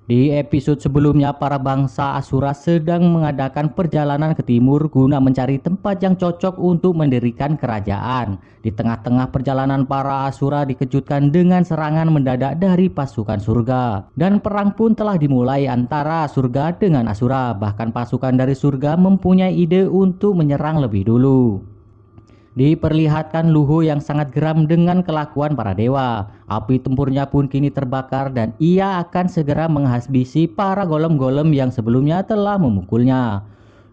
Di episode sebelumnya, para bangsa Asura sedang mengadakan perjalanan ke timur guna mencari tempat yang cocok untuk mendirikan kerajaan. Di tengah-tengah perjalanan, para Asura dikejutkan dengan serangan mendadak dari pasukan surga. Dan perang pun telah dimulai antara surga dengan Asura. Bahkan pasukan dari surga mempunyai ide untuk menyerang lebih dulu. Diperlihatkan Luhu yang sangat geram dengan kelakuan para dewa. Api tempurnya pun kini terbakar dan ia akan segera menghabisi para golem-golem yang sebelumnya telah memukulnya.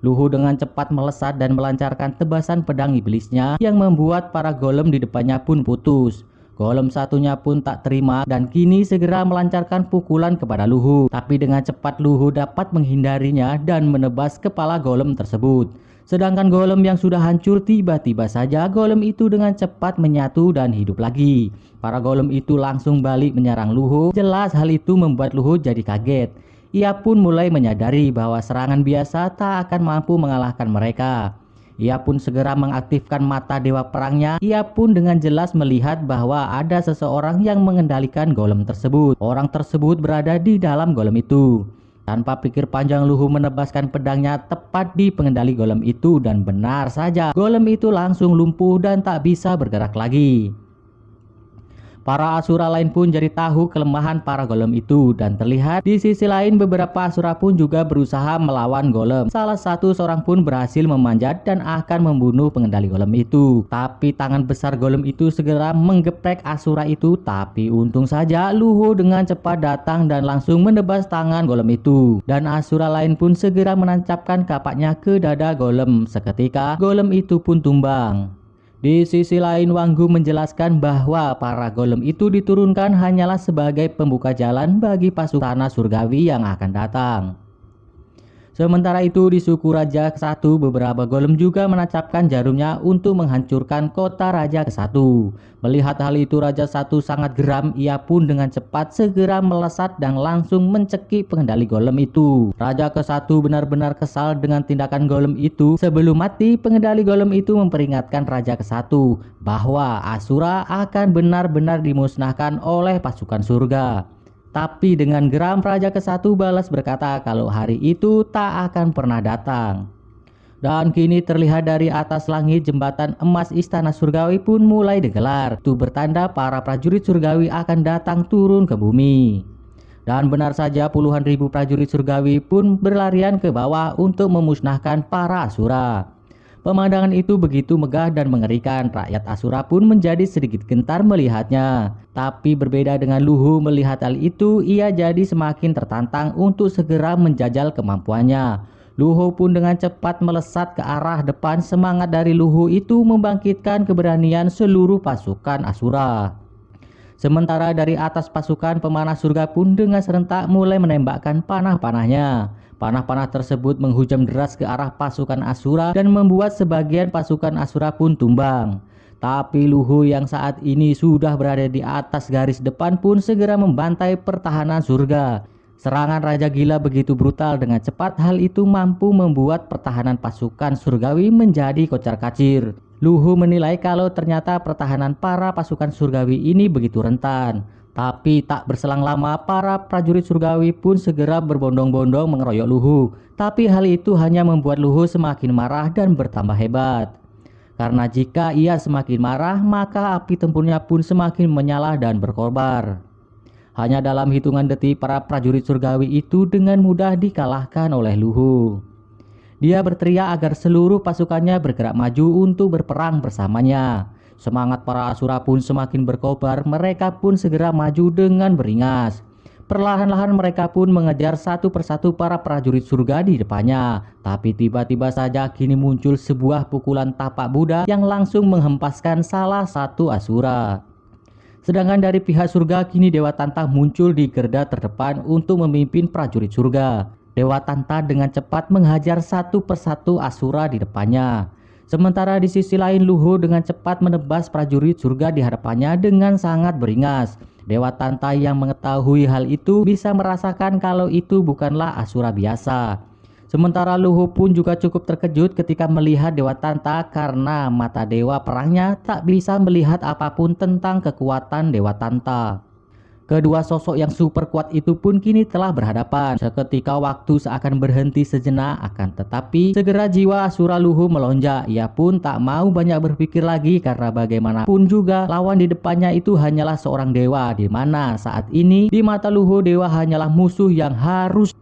Luhu dengan cepat melesat dan melancarkan tebasan pedang iblisnya yang membuat para golem di depannya pun putus. Golem satunya pun tak terima dan kini segera melancarkan pukulan kepada Luhu. Tapi dengan cepat Luhu dapat menghindarinya dan menebas kepala golem tersebut. Sedangkan golem yang sudah hancur, tiba-tiba saja golem itu dengan cepat menyatu dan hidup lagi. Para golem itu langsung balik menyerang Luhu. Jelas hal itu membuat Luhu jadi kaget. Ia pun mulai menyadari bahwa serangan biasa tak akan mampu mengalahkan mereka. Ia pun segera mengaktifkan mata dewa perangnya. Ia pun dengan jelas melihat bahwa ada seseorang yang mengendalikan golem tersebut. Orang tersebut berada di dalam golem itu. Tanpa pikir panjang, Luhu menebaskan pedangnya tepat di pengendali golem itu dan benar saja golem itu langsung lumpuh dan tak bisa bergerak lagi. Para Asura lain pun jadi tahu kelemahan para golem itu dan terlihat di sisi lain beberapa Asura pun juga berusaha melawan golem. Salah satu seorang pun berhasil memanjat dan akan membunuh pengendali golem itu. Tapi tangan besar golem itu segera menggeprek Asura itu. Tapi untung saja Luhu dengan cepat datang dan langsung menebas tangan golem itu. Dan Asura lain pun segera menancapkan kapaknya ke dada golem. Seketika golem itu pun tumbang. Di sisi lain, Wanggu menjelaskan bahwa para golem itu diturunkan hanyalah sebagai pembuka jalan bagi pasukan tanah surgawi yang akan datang. Sementara itu di suku Raja ke-1, beberapa golem juga menancapkan jarumnya untuk menghancurkan kota Raja ke-1. Melihat hal itu Raja 1 sangat geram, ia pun dengan cepat segera melesat dan langsung mencekik pengendali golem itu. Raja ke-1 benar-benar kesal dengan tindakan golem itu. Sebelum mati, pengendali golem itu memperingatkan Raja ke-1 bahwa Asura akan benar-benar dimusnahkan oleh pasukan surga. Tapi dengan geram Raja ke-1 balas berkata kalau hari itu tak akan pernah datang. Dan kini terlihat dari atas langit jembatan emas istana surgawi pun mulai digelar. Itu bertanda para prajurit surgawi akan datang turun ke bumi. Dan benar saja puluhan ribu prajurit surgawi pun berlarian ke bawah untuk memusnahkan para Asura. Pemandangan itu begitu megah dan mengerikan, rakyat Asura pun menjadi sedikit gentar melihatnya. Tapi berbeda dengan Luhu melihat hal itu, ia jadi semakin tertantang untuk segera menjajal kemampuannya. Luhu pun dengan cepat melesat ke arah depan. Semangat dari Luhu itu membangkitkan keberanian seluruh pasukan Asura. Sementara dari atas pasukan pemanah surga pun dengan serentak mulai menembakkan panah-panahnya. Panah-panah tersebut menghujam deras ke arah pasukan Asura dan membuat sebagian pasukan Asura pun tumbang. Tapi Luhu yang saat ini sudah berada di atas garis depan pun segera membantai pertahanan surga. Serangan Raja Gila begitu brutal, dengan cepat hal itu mampu membuat pertahanan pasukan surgawi menjadi kocar-kacir. Luhu menilai kalau ternyata pertahanan para pasukan surgawi ini begitu rentan. Tapi tak berselang lama para prajurit surgawi pun segera berbondong-bondong mengeroyok Luhu. Tapi hal itu hanya membuat Luhu semakin marah dan bertambah hebat. Karena jika ia semakin marah, maka api tempurnya pun semakin menyala dan berkobar. Hanya dalam hitungan detik para prajurit surgawi itu dengan mudah dikalahkan oleh Luhu. Dia berteriak agar seluruh pasukannya bergerak maju untuk berperang bersamanya. Semangat para Asura pun semakin berkobar, mereka pun segera maju dengan beringas. Perlahan-lahan mereka pun mengejar satu persatu para prajurit surga di depannya. Tapi tiba-tiba saja kini muncul sebuah pukulan tapak Buddha yang langsung menghempaskan salah satu Asura. Sedangkan dari pihak surga kini Dewa Tanta muncul di garda terdepan untuk memimpin prajurit surga. Dewa Tanta dengan cepat menghajar satu persatu Asura di depannya. Sementara di sisi lain Luhu dengan cepat menebas prajurit surga di hadapannya dengan sangat beringas. Dewa Tanta yang mengetahui hal itu bisa merasakan kalau itu bukanlah Asura biasa. Sementara Luhu pun juga cukup terkejut ketika melihat Dewa Tanta karena mata dewa perangnya tak bisa melihat apapun tentang kekuatan Dewa Tanta. Kedua sosok yang super kuat itu pun kini telah berhadapan. Seketika waktu seakan berhenti sejenak, akan tetapi segera jiwa Asura Luhu melonjak. Ia pun tak mau banyak berpikir lagi karena bagaimanapun juga lawan di depannya itu hanyalah seorang dewa, di mana saat ini di mata Luhu dewa hanyalah musuh yang harus.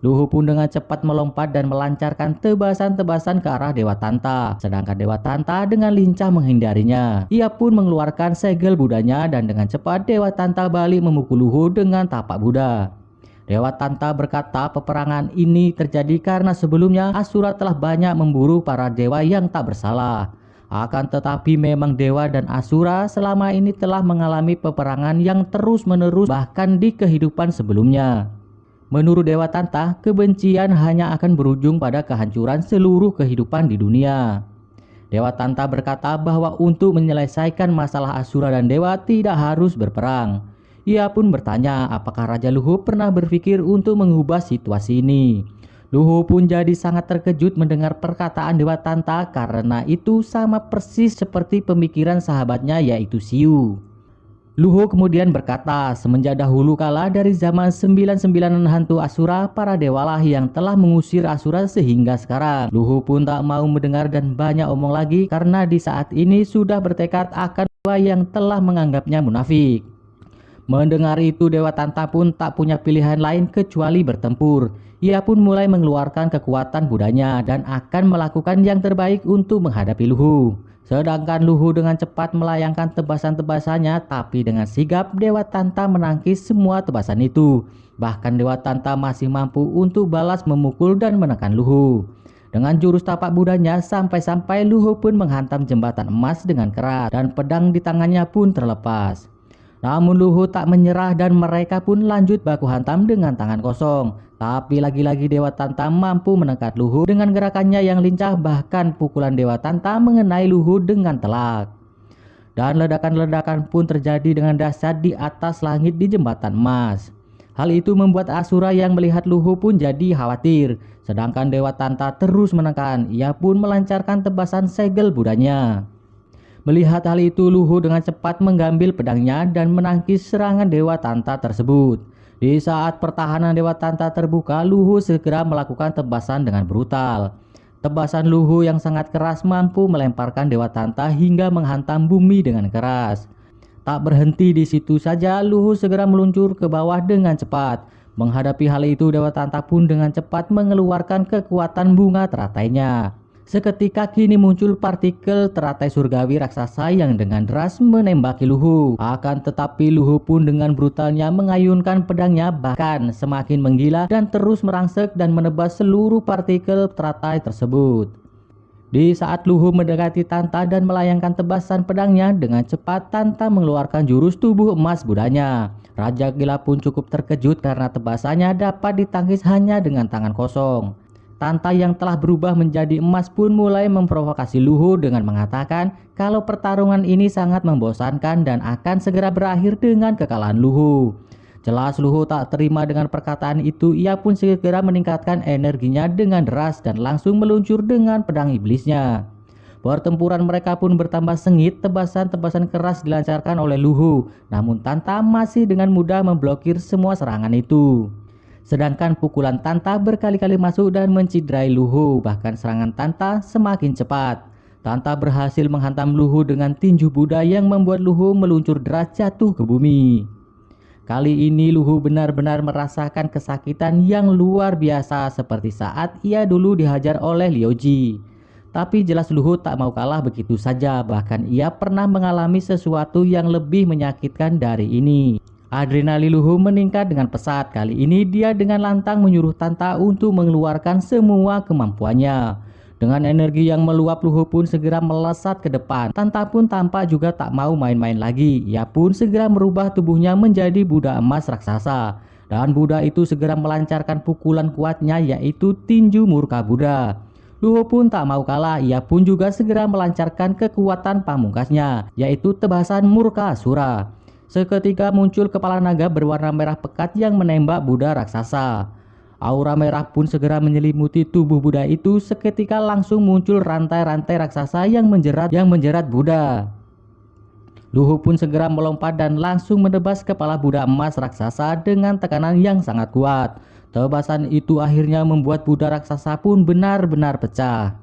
Luhu pun dengan cepat melompat dan melancarkan tebasan-tebasan ke arah Dewa Tanta. Sedangkan Dewa Tanta dengan lincah menghindarinya. Ia pun mengeluarkan segel Budanya dan dengan cepat Dewa Tanta balik memukul Luhu dengan tapak Buddha. Dewa Tanta berkata peperangan ini terjadi karena sebelumnya Asura telah banyak memburu para dewa yang tak bersalah. Akan tetapi memang dewa dan Asura selama ini telah mengalami peperangan yang terus-menerus bahkan di kehidupan sebelumnya. Menurut Dewa Tanta, kebencian hanya akan berujung pada kehancuran seluruh kehidupan di dunia. Dewa Tanta berkata bahwa untuk menyelesaikan masalah Asura dan dewa tidak harus berperang. Ia pun bertanya apakah Raja Luhu pernah berpikir untuk mengubah situasi ini. Luhu pun jadi sangat terkejut mendengar perkataan Dewa Tanta karena itu sama persis seperti pemikiran sahabatnya yaitu Siu. Luhu kemudian berkata, semenjak dahulu kala dari zaman 99 hantu Asura, para dewalah yang telah mengusir Asura sehingga sekarang. Luhu pun tak mau mendengar dan banyak omong lagi karena di saat ini sudah bertekad akan dewa yang telah menganggapnya munafik. Mendengar itu Dewa Tanta pun tak punya pilihan lain kecuali bertempur. Ia pun mulai mengeluarkan kekuatan Budanya dan akan melakukan yang terbaik untuk menghadapi Luhu. Sedangkan Luhu dengan cepat melayangkan tebasan-tebasannya, tapi dengan sigap Dewa Tanta menangkis semua tebasan itu. Bahkan Dewa Tanta masih mampu untuk balas memukul dan menekan Luhu. Dengan jurus tapak Budanya sampai-sampai Luhu pun menghantam jembatan emas dengan keras dan pedang di tangannya pun terlepas. Namun Luhu tak menyerah dan mereka pun lanjut baku hantam dengan tangan kosong. Tapi lagi-lagi Dewa Tanta mampu menekan Luhu dengan gerakannya yang lincah, bahkan pukulan Dewa Tanta mengenai Luhu dengan telak. Dan ledakan-ledakan pun terjadi dengan dahsyat di atas langit di jembatan emas. Hal itu membuat Asura yang melihat Luhu pun jadi khawatir. Sedangkan Dewa Tanta terus menekan, ia pun melancarkan tebasan segel Budanya. Melihat hal itu, Luhu dengan cepat mengambil pedangnya dan menangkis serangan Dewa Tanta tersebut. Di saat pertahanan Dewa Tanta terbuka, Luhu segera melakukan tebasan dengan brutal. Tebasan Luhu yang sangat keras mampu melemparkan Dewa Tanta hingga menghantam bumi dengan keras. Tak berhenti di situ saja, Luhu segera meluncur ke bawah dengan cepat. Menghadapi hal itu, Dewa Tanta pun dengan cepat mengeluarkan kekuatan bunga teratainya. Seketika kini muncul partikel teratai surgawi raksasa yang dengan deras menembaki Luhu. Akan tetapi Luhu pun dengan brutalnya mengayunkan pedangnya, bahkan semakin menggila dan terus merangsek dan menebas seluruh partikel teratai tersebut. Di saat Luhu mendekati Tanta dan melayangkan tebasan pedangnya, dengan cepat Tanta mengeluarkan jurus tubuh emas Budanya. Raja Gila pun cukup terkejut karena tebasannya dapat ditangkis hanya dengan tangan kosong. Tanta yang telah berubah menjadi emas pun mulai memprovokasi Luhu dengan mengatakan kalau pertarungan ini sangat membosankan dan akan segera berakhir dengan kekalahan Luhu. Jelas Luhu tak terima dengan perkataan itu, ia pun segera meningkatkan energinya dengan deras dan langsung meluncur dengan pedang iblisnya. Pertempuran mereka pun bertambah sengit, tebasan-tebasan keras dilancarkan oleh Luhu, namun Tanta masih dengan mudah memblokir semua serangan itu. Sedangkan pukulan Tanta berkali-kali masuk dan menciderai Luhu, bahkan serangan Tanta semakin cepat. Tanta berhasil menghantam Luhu dengan tinju Buddha yang membuat Luhu meluncur deras jatuh ke bumi. Kali ini Luhu benar-benar merasakan kesakitan yang luar biasa seperti saat ia dulu dihajar oleh Liuji. Tapi jelas Luhu tak mau kalah begitu saja, bahkan ia pernah mengalami sesuatu yang lebih menyakitkan dari ini. Adrenalin Luhu meningkat dengan pesat. Kali ini dia dengan lantang menyuruh Tanta untuk mengeluarkan semua kemampuannya. Dengan energi yang meluap, Luhu pun segera melesat ke depan. Tanta pun tampak juga tak mau main-main lagi. Ia pun segera merubah tubuhnya menjadi Buddha emas raksasa. Dan Buddha itu segera melancarkan pukulan kuatnya yaitu tinju murka Buddha. Luhu pun tak mau kalah. Ia pun juga segera melancarkan kekuatan pamungkasnya yaitu tebasan murka Asura. Seketika muncul kepala naga berwarna merah pekat yang menembak Buddha raksasa. Aura merah pun segera menyelimuti tubuh Buddha itu. Seketika langsung muncul rantai-rantai raksasa yang menjerat Buddha. Luhu pun segera melompat dan langsung menebas kepala Buddha emas raksasa dengan tekanan yang sangat kuat. Tebasan itu akhirnya membuat Buddha raksasa pun benar-benar pecah.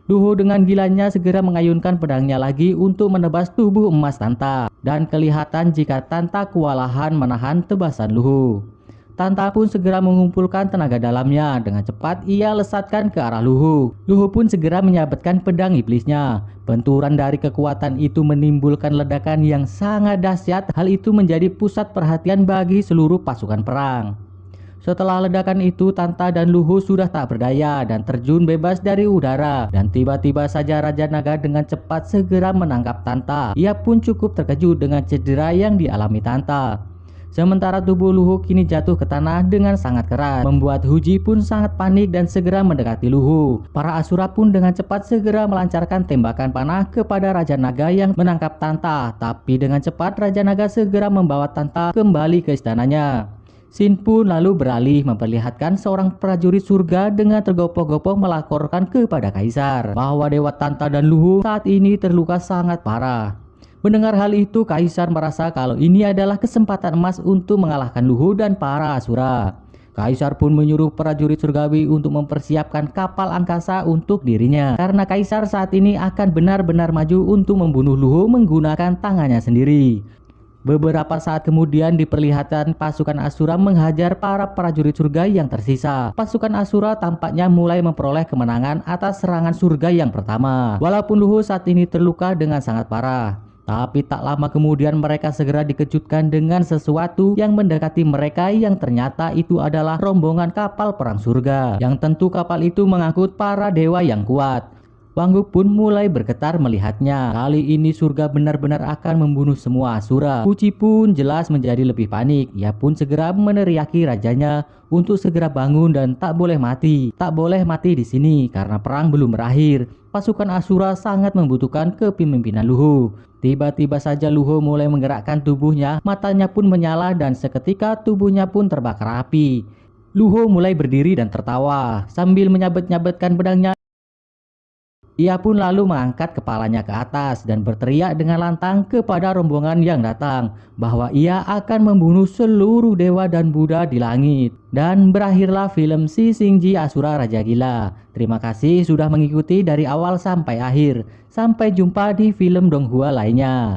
Luhu dengan gilanya segera mengayunkan pedangnya lagi untuk menebas tubuh emas Tanta. Dan kelihatan jika Tanta kewalahan menahan tebasan Luhu. Tanta pun segera mengumpulkan tenaga dalamnya. Dengan cepat ia lesatkan ke arah Luhu. Luhu pun segera menyabetkan pedang iblisnya. Benturan dari kekuatan itu menimbulkan ledakan yang sangat dahsyat. Hal itu menjadi pusat perhatian bagi seluruh pasukan perang. Setelah ledakan itu, Tanta dan Luhu sudah tak berdaya dan terjun bebas dari udara. Dan tiba-tiba saja Raja Naga dengan cepat segera menangkap Tanta. Ia pun cukup terkejut dengan cedera yang dialami Tanta. Sementara tubuh Luhu kini jatuh ke tanah dengan sangat keras, membuat Huji pun sangat panik dan segera mendekati Luhu. Para Asura pun dengan cepat segera melancarkan tembakan panah kepada Raja Naga yang menangkap Tanta. Tapi dengan cepat Raja Naga segera membawa Tanta kembali ke istananya. Sin pun lalu beralih memperlihatkan seorang prajurit surga dengan tergopoh-gopoh melaporkan kepada Kaisar bahwa Dewa Tanta dan Luhu saat ini terluka sangat parah. Mendengar hal itu, Kaisar merasa kalau ini adalah kesempatan emas untuk mengalahkan Luhu dan para Asura. Kaisar pun menyuruh prajurit surgawi untuk mempersiapkan kapal angkasa untuk dirinya. Karena Kaisar saat ini akan benar-benar maju untuk membunuh Luhu menggunakan tangannya sendiri. Beberapa saat kemudian diperlihatkan pasukan Asura menghajar para prajurit surga yang tersisa. Pasukan Asura tampaknya mulai memperoleh kemenangan atas serangan surga yang pertama. Walaupun Luhu saat ini terluka dengan sangat parah. Tapi tak lama kemudian mereka segera dikejutkan dengan sesuatu yang mendekati mereka yang ternyata itu adalah rombongan kapal perang surga. Yang tentu kapal itu mengangkut para dewa yang kuat. Wanggu pun mulai bergetar melihatnya. Kali ini surga benar-benar akan membunuh semua Asura. Puci pun jelas menjadi lebih panik. Ia pun segera meneriaki rajanya untuk segera bangun dan tak boleh mati. Tak boleh mati di sini karena perang belum berakhir. Pasukan Asura sangat membutuhkan kepemimpinan Luhu. Tiba-tiba saja Luhu mulai menggerakkan tubuhnya, matanya pun menyala dan seketika tubuhnya pun terbakar api. Luhu mulai berdiri dan tertawa sambil menyabet-nyabetkan pedangnya. Ia pun lalu mengangkat kepalanya ke atas dan berteriak dengan lantang kepada rombongan yang datang bahwa ia akan membunuh seluruh dewa dan Buddha di langit. Dan berakhirlah film Si Singji Asura Raja Gila. Terima kasih sudah mengikuti dari awal sampai akhir. Sampai jumpa di film Donghua lainnya.